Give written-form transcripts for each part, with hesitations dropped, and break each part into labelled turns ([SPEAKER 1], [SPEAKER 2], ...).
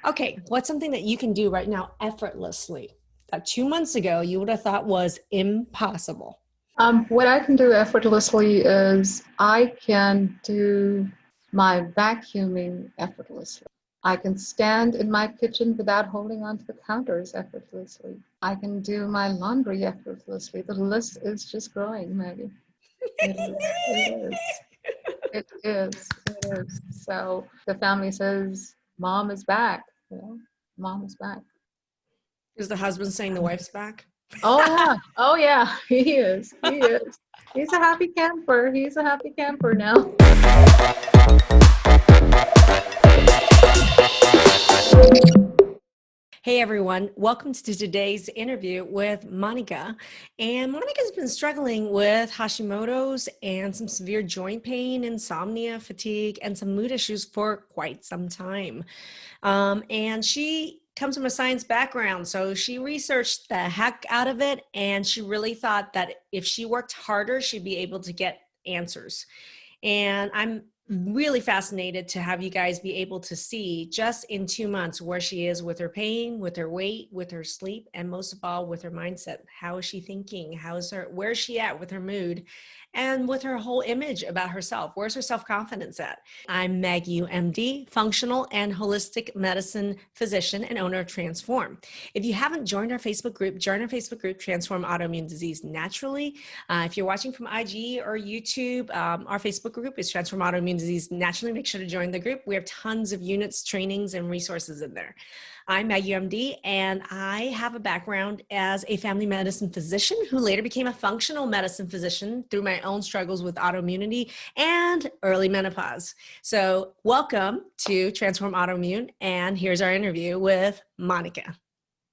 [SPEAKER 1] Okay, what's something that you can do right now effortlessly that 2 months ago you would have thought was impossible?
[SPEAKER 2] What I can do effortlessly is I can do my vacuuming effortlessly. I can stand in my kitchen without holding onto the counters effortlessly. I can do my laundry effortlessly. The list is just growing, Maggie. It is. It is. It is. It is. So the family says, "Mom is back." Mom is back.
[SPEAKER 1] Is the husband saying the wife's back?
[SPEAKER 2] Oh yeah. Oh yeah. He is. He is. He's a happy camper. He's a happy camper now.
[SPEAKER 1] Hey everyone, welcome to today's interview with Manika. And Monika's been struggling with Hashimoto's and some severe joint pain, insomnia, fatigue, and some mood issues for quite some time. And she comes from a science background, so she researched the heck out of it, and she really thought that if she worked harder, she'd be able to get answers. And I'm really fascinated to have you guys be able to see just in 2 months where she is with her pain, with her weight, with her sleep, and most of all with her mindset. How is she thinking? Where's she at with her mood and with her whole image about herself? Where's her self-confidence at? I'm Maggie Yu, MD, functional and holistic medicine physician and owner of Transform. If you haven't joined our Facebook group, join our Facebook group, Transform Autoimmune Disease Naturally. If you're watching from IG or YouTube, our Facebook group is Transform Autoimmune Disease Naturally. Make sure to join the group. We have tons of units, trainings, and resources in there. I'm Maggie MD, and I have a background as a family medicine physician who later became a functional medicine physician through my own struggles with autoimmunity and early menopause. So welcome to Transform Autoimmune, and here's our interview with Manika.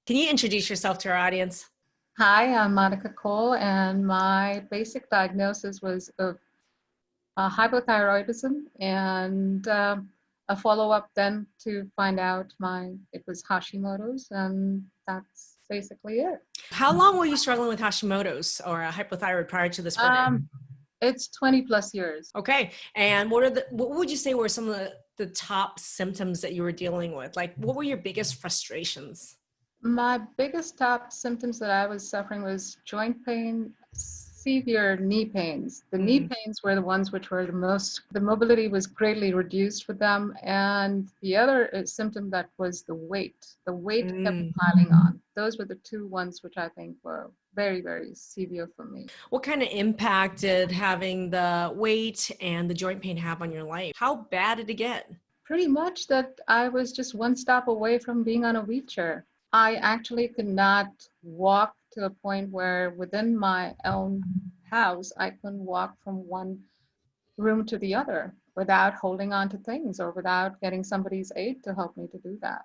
[SPEAKER 1] Can you introduce yourself to our audience?
[SPEAKER 2] Hi, I'm Manika Cole, and my basic diagnosis was of hypothyroidism, and a follow-up then to find out it was Hashimoto's, and that's basically it.
[SPEAKER 1] How long were you struggling with Hashimoto's or hypothyroid prior to this program?
[SPEAKER 2] It's 20 plus years.
[SPEAKER 1] Okay. And what would you say were some of the top symptoms that you were dealing with? Like, what were your biggest frustrations?
[SPEAKER 2] My biggest top symptoms that I was suffering was joint pain, severe knee pains. The knee pains were the ones which were the mobility was greatly reduced with them. And the other symptom that was the weight. The weight kept piling on. Those were the two ones which I think were very, very severe for me.
[SPEAKER 1] What kind of impact did having the weight and the joint pain have on your life? How bad did it get?
[SPEAKER 2] Pretty much that I was just one stop away from being on a wheelchair. I actually could not walk to a point where within my own house, I couldn't walk from one room to the other without holding on to things or without getting somebody's aid to help me to do that.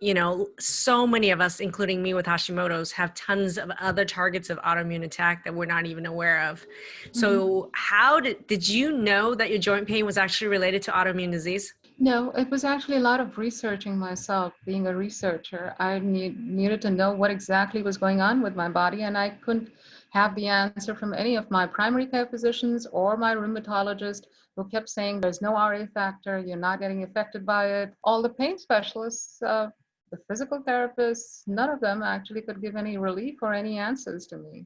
[SPEAKER 1] You know, so many of us, including me with Hashimoto's, have tons of other targets of autoimmune attack that we're not even aware of. So how did you know that your joint pain was actually related to autoimmune disease?
[SPEAKER 2] No, it was actually a lot of researching myself. Being a researcher, I needed to know what exactly was going on with my body, and I couldn't have the answer from any of my primary care physicians or my rheumatologist, who kept saying there's no RA factor, you're not getting affected by it. All the pain specialists, the physical therapists, none of them actually could give any relief or any answers to me.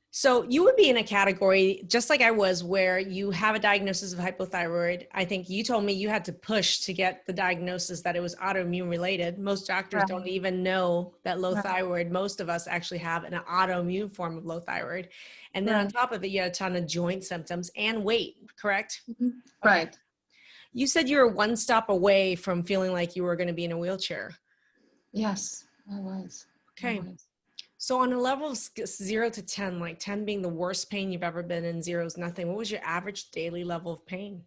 [SPEAKER 1] So you would be in a category, just like I was, where you have a diagnosis of hypothyroid. I think you told me you had to push to get the diagnosis that it was autoimmune related. Most doctors don't even know that low thyroid. Most of us actually have an autoimmune form of low thyroid. And then on top of it, you had a ton of joint symptoms and weight, correct?
[SPEAKER 2] Right.
[SPEAKER 1] Okay. You said you were one stop away from feeling like you were going to be in a wheelchair.
[SPEAKER 2] Yes, I was.
[SPEAKER 1] Okay. So on a level of 0 to 10, like 10 being the worst pain you've ever been and 0 is nothing, what was your average daily level of pain?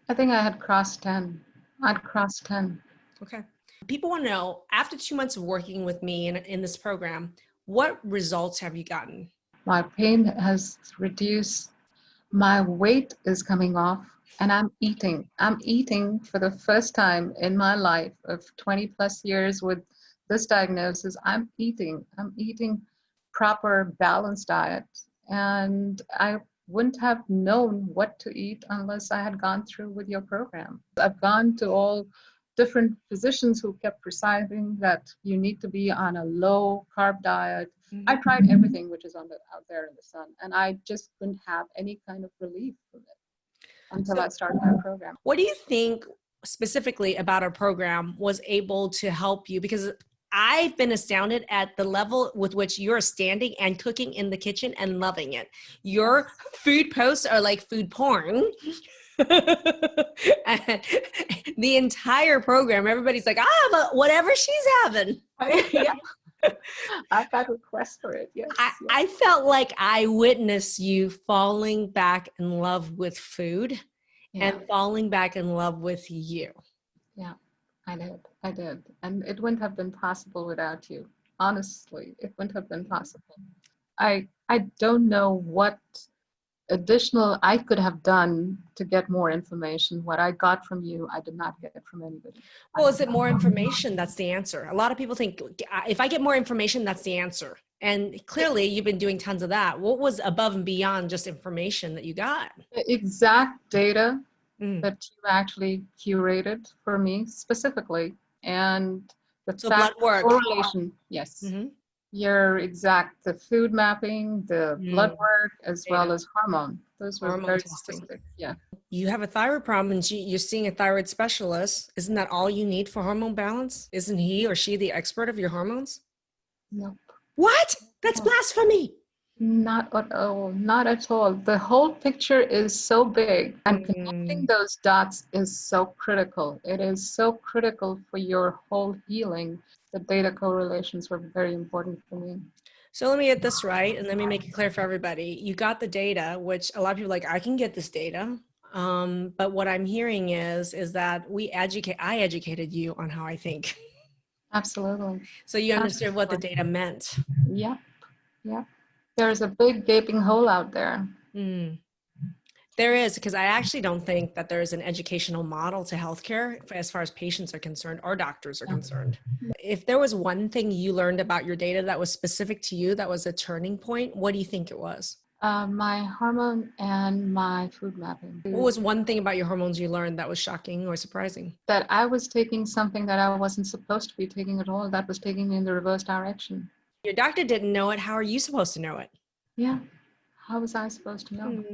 [SPEAKER 2] I think I had crossed 10. I'd crossed 10.
[SPEAKER 1] Okay. People want to know, after 2 months of working with me in this program, what results have you gotten?
[SPEAKER 2] My pain has reduced. My weight is coming off, and I'm eating. I'm eating for the first time in my life of 20 plus years with this diagnosis. I'm eating proper balanced diet, and I wouldn't have known what to eat unless I had gone through with your program. I've gone to all different physicians who kept prescribing that you need to be on a low carb diet. I tried everything which is out there in the sun, and I just couldn't have any kind of relief from it until I started my program.
[SPEAKER 1] What do you think specifically about our program was able to help you? Because I've been astounded at the level with which you're standing and cooking in the kitchen and loving it. Your food posts are like food porn. And the entire program, everybody's like, but whatever she's having.
[SPEAKER 2] Yeah. I've got requests for it. Yes.
[SPEAKER 1] I felt like I witnessed you falling back in love with food and falling back in love with you.
[SPEAKER 2] Yeah, I did. And it wouldn't have been possible without you. Honestly, it wouldn't have been possible. I don't know what additional I could have done to get more information. What I got from you, I did not get from anybody.
[SPEAKER 1] Well, is it more information? That's the answer. A lot of people think if I get more information, that's the answer. And clearly you've been doing tons of that. What was above and beyond just information that you got?
[SPEAKER 2] The exact data that you actually curated for me specifically, and the
[SPEAKER 1] blood work
[SPEAKER 2] correlation. Yes. The food mapping, the blood work, as well as hormone. Those were very specific. Yeah.
[SPEAKER 1] You have a thyroid problem and you're seeing a thyroid specialist. Isn't that all you need for hormone balance? Isn't he or she the expert of your hormones?
[SPEAKER 2] Nope.
[SPEAKER 1] What? That's blasphemy.
[SPEAKER 2] Not at all. Not at all. The whole picture is so big, and connecting those dots is so critical. It is so critical for your whole healing. The data correlations were very important for me.
[SPEAKER 1] So let me get this right, and let me make it clear for everybody. You got the data, which a lot of people are like, I can get this data. But what I'm hearing is that I educated you on how I think.
[SPEAKER 2] Absolutely.
[SPEAKER 1] So you understood what the data meant.
[SPEAKER 2] Yeah. Yeah. There's a big gaping hole out there.
[SPEAKER 1] There is, because I actually don't think that there's an educational model to healthcare as far as patients are concerned or doctors are concerned. If there was one thing you learned about your data that was specific to you, that was a turning point, what do you think it was?
[SPEAKER 2] My hormone and my food mapping.
[SPEAKER 1] What was one thing about your hormones you learned that was shocking or surprising?
[SPEAKER 2] That I was taking something that I wasn't supposed to be taking at all. That was taking me in the reverse direction.
[SPEAKER 1] Your doctor didn't know it. How are you supposed to know it?
[SPEAKER 2] Yeah. How was I supposed to know?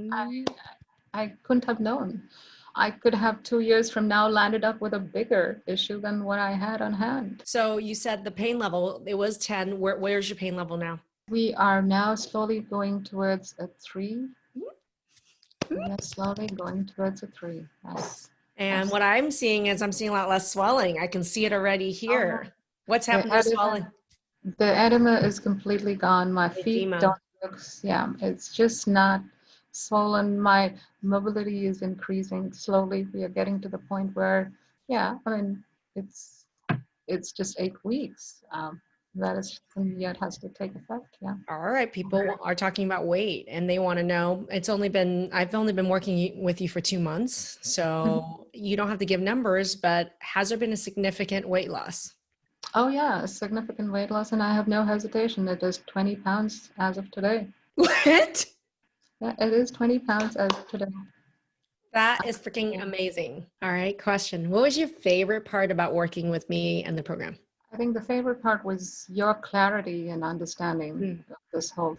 [SPEAKER 2] I couldn't have known. I could have 2 years from now landed up with a bigger issue than what I had on hand.
[SPEAKER 1] So you said the pain level, it was 10. Where's your pain level now?
[SPEAKER 2] We are now slowly going towards a 3. We're slowly going towards a 3. Yes.
[SPEAKER 1] And what I'm seeing is I'm seeing a lot less swelling. I can see it already here. What's happened to swelling?
[SPEAKER 2] The edema is completely gone. My feet don't look, it's just not swollen. My mobility is increasing slowly. We are getting to the point where, it's just 8 weeks. That is yet has to take effect. Yeah.
[SPEAKER 1] All right. People are talking about weight and they want to know. I've only been working with you for 2 months. So you don't have to give numbers, but has there been a significant weight loss?
[SPEAKER 2] Oh yeah, a significant weight loss, and I have no hesitation. It is 20 pounds as of today.
[SPEAKER 1] What?
[SPEAKER 2] Yeah, it is 20 pounds as of today.
[SPEAKER 1] That is freaking amazing. All right, question. What was your favorite part about working with me and the program?
[SPEAKER 2] I think the favorite part was your clarity and understanding of this whole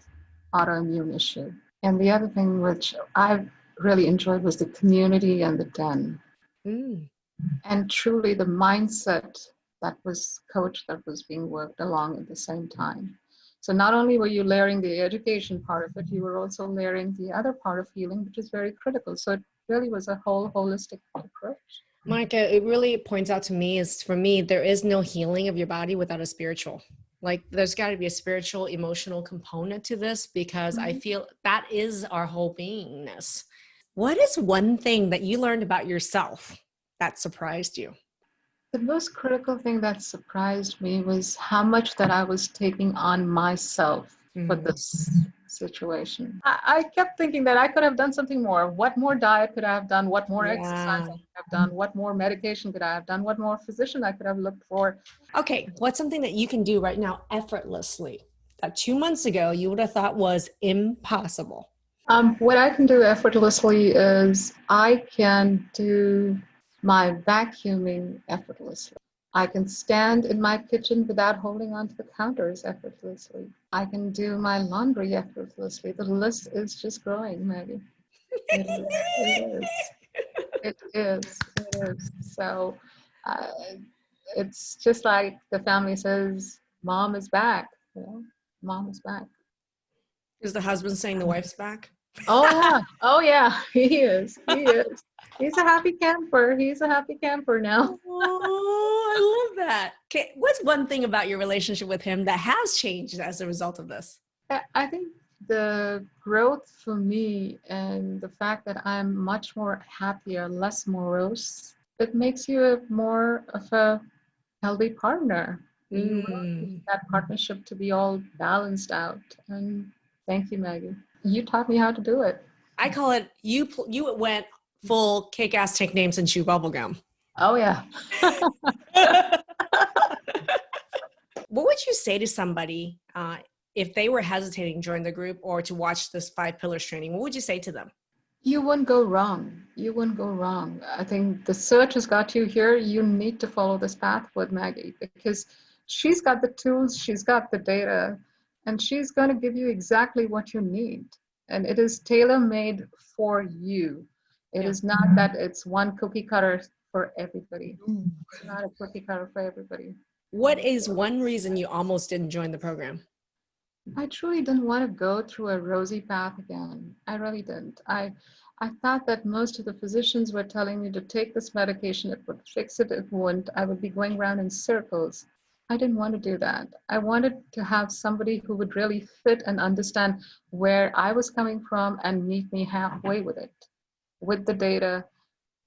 [SPEAKER 2] autoimmune issue. And the other thing which I really enjoyed was the community and the den. And truly the mindset that was coached, that was being worked along at the same time. So not only were you layering the education part of it, you were also layering the other part of healing, which is very critical. So it really was a whole holistic approach.
[SPEAKER 1] Monica, it really points out to me is, for me, there is no healing of your body without a spiritual. Like there's got to be a spiritual, emotional component to this, because I feel that is our whole beingness. What is one thing that you learned about yourself that surprised you?
[SPEAKER 2] The most critical thing that surprised me was how much that I was taking on myself for this situation. I kept thinking that I could have done something more. What more diet could I have done? What more exercise I could have done? What more medication could I have done? What more physician I could have looked for?
[SPEAKER 1] Okay, what's something that you can do right now effortlessly that 2 months ago you would have thought was impossible?
[SPEAKER 2] What I can do effortlessly is I can do my vacuuming effortlessly. I can stand in my kitchen without holding onto the counters effortlessly. I can do my laundry effortlessly. The list is just growing, Maggie. It is. It is. It is. It is. So uh, it's just like the family says, Mom is back. You know, Mom is back.
[SPEAKER 1] Is the husband saying the wife's back?
[SPEAKER 2] Oh yeah. Oh yeah. He is. He is. He's a happy camper. He's a happy camper now.
[SPEAKER 1] Oh, I love that. Okay, what's one thing about your relationship with him that has changed as a result of this?
[SPEAKER 2] I think the growth for me and the fact that I'm much more happier, less morose, it makes you more of a healthy partner. You want
[SPEAKER 1] Mm.
[SPEAKER 2] that partnership to be all balanced out. And thank you, Maggie. You taught me how to do it.
[SPEAKER 1] I call it you went full kick-ass take names and chew bubblegum.
[SPEAKER 2] Oh yeah.
[SPEAKER 1] What would you say to somebody if they were hesitating to join the group or to watch this 5 pillars training? What would you say to them?
[SPEAKER 2] You wouldn't go wrong. You wouldn't go wrong. I think the search has got you here. You need to follow this path with Maggie because she's got the tools, she's got the data, and she's going to give you exactly what you need. And it is tailor-made for you. It
[SPEAKER 1] Yeah.
[SPEAKER 2] is not that it's one cookie cutter for everybody. It's not a cookie cutter for everybody.
[SPEAKER 1] What is one reason you almost didn't join the program?
[SPEAKER 2] I truly didn't want to go through a rosy path again. I really didn't. I thought that most of the physicians were telling me to take this medication, it would fix it, it wouldn't. I would be going around in circles. I didn't want to do that. I wanted to have somebody who would really fit and understand where I was coming from and meet me halfway with it, with the data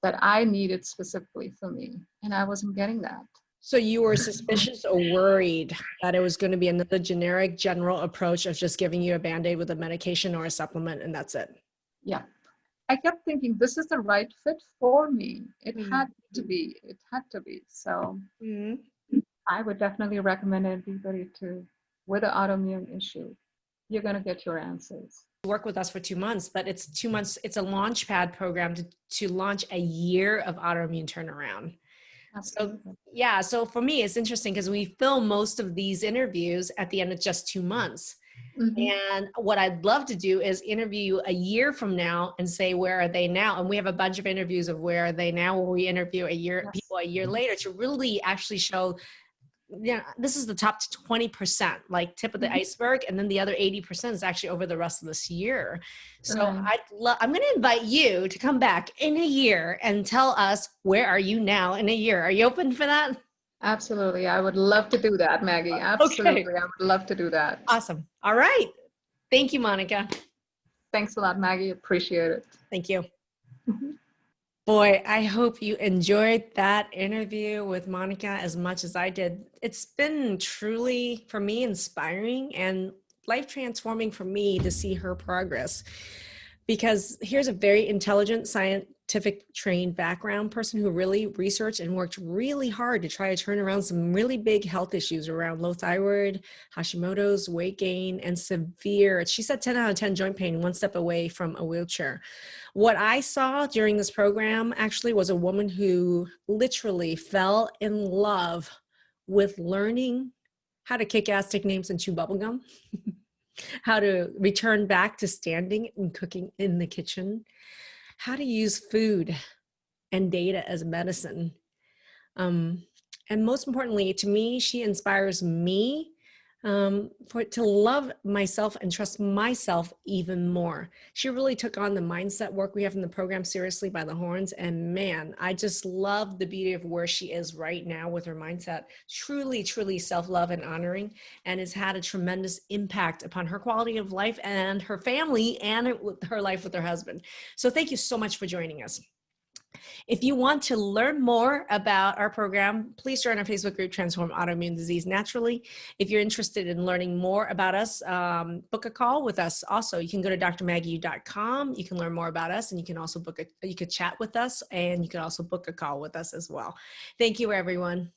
[SPEAKER 2] that I needed specifically for me. And I wasn't getting that.
[SPEAKER 1] So you were suspicious or worried that it was going to be another generic general approach of just giving you a Band-Aid with a medication or a supplement and that's it?
[SPEAKER 2] Yeah. I kept thinking this is the right fit for me. It had to be. It had to be. So
[SPEAKER 1] Mm-hmm.
[SPEAKER 2] I would definitely recommend everybody to, with an autoimmune issue, you're going to get your answers.
[SPEAKER 1] Work with us for 2 months, but it's 2 months. It's a launch pad program to launch a year of autoimmune turnaround. So
[SPEAKER 2] Absolutely.
[SPEAKER 1] yeah, so for me, it's interesting because we film most of these interviews at the end of just 2 months.
[SPEAKER 2] Mm-hmm.
[SPEAKER 1] And what I'd love to do is interview you a year from now and say, where are they now? And we have a bunch of interviews of where are they now, where we interview people a year later to really actually show, yeah, this is the top 20%, like tip of the iceberg. And then the other 80% is actually over the rest of this year. So
[SPEAKER 2] Right.
[SPEAKER 1] I'm going to invite you to come back in a year and tell us, where are you now in a year? Are you open for that?
[SPEAKER 2] Absolutely. I would love to do that, Maggie.
[SPEAKER 1] Okay.
[SPEAKER 2] Absolutely. I would love to do that.
[SPEAKER 1] Awesome. All right. Thank you, Monica.
[SPEAKER 2] Thanks a lot, Maggie. Appreciate it.
[SPEAKER 1] Thank you. Boy, I hope you enjoyed that interview with Monica as much as I did. It's been truly, for me, inspiring and life transforming for me to see her progress. Because here's a very intelligent, scientific trained background person who really researched and worked really hard to try to turn around some really big health issues around low thyroid, Hashimoto's, weight gain, and severe, she said 10 out of 10 joint pain, one step away from a wheelchair. What I saw during this program actually was a woman who literally fell in love with learning how to kick ass, take names, and chew bubblegum. How to return back to standing and cooking in the kitchen, how to use food and data as medicine. And most importantly, to me, she inspires me to love myself and trust myself even more. She really took on the mindset work we have in the program seriously by the horns. And man, I just love the beauty of where she is right now with her mindset. Truly, truly self-love and honoring, and has had a tremendous impact upon her quality of life and her family and her life with her husband. So thank you so much for joining us. If you want to learn more about our program, please join our Facebook group, Transform Autoimmune Disease Naturally. If you're interested in learning more about us, book a call with us. Also, you can go to drmaggieyu.com. You can learn more about us, and you can also you could chat with us, and you can also book a call with us as well. Thank you, everyone.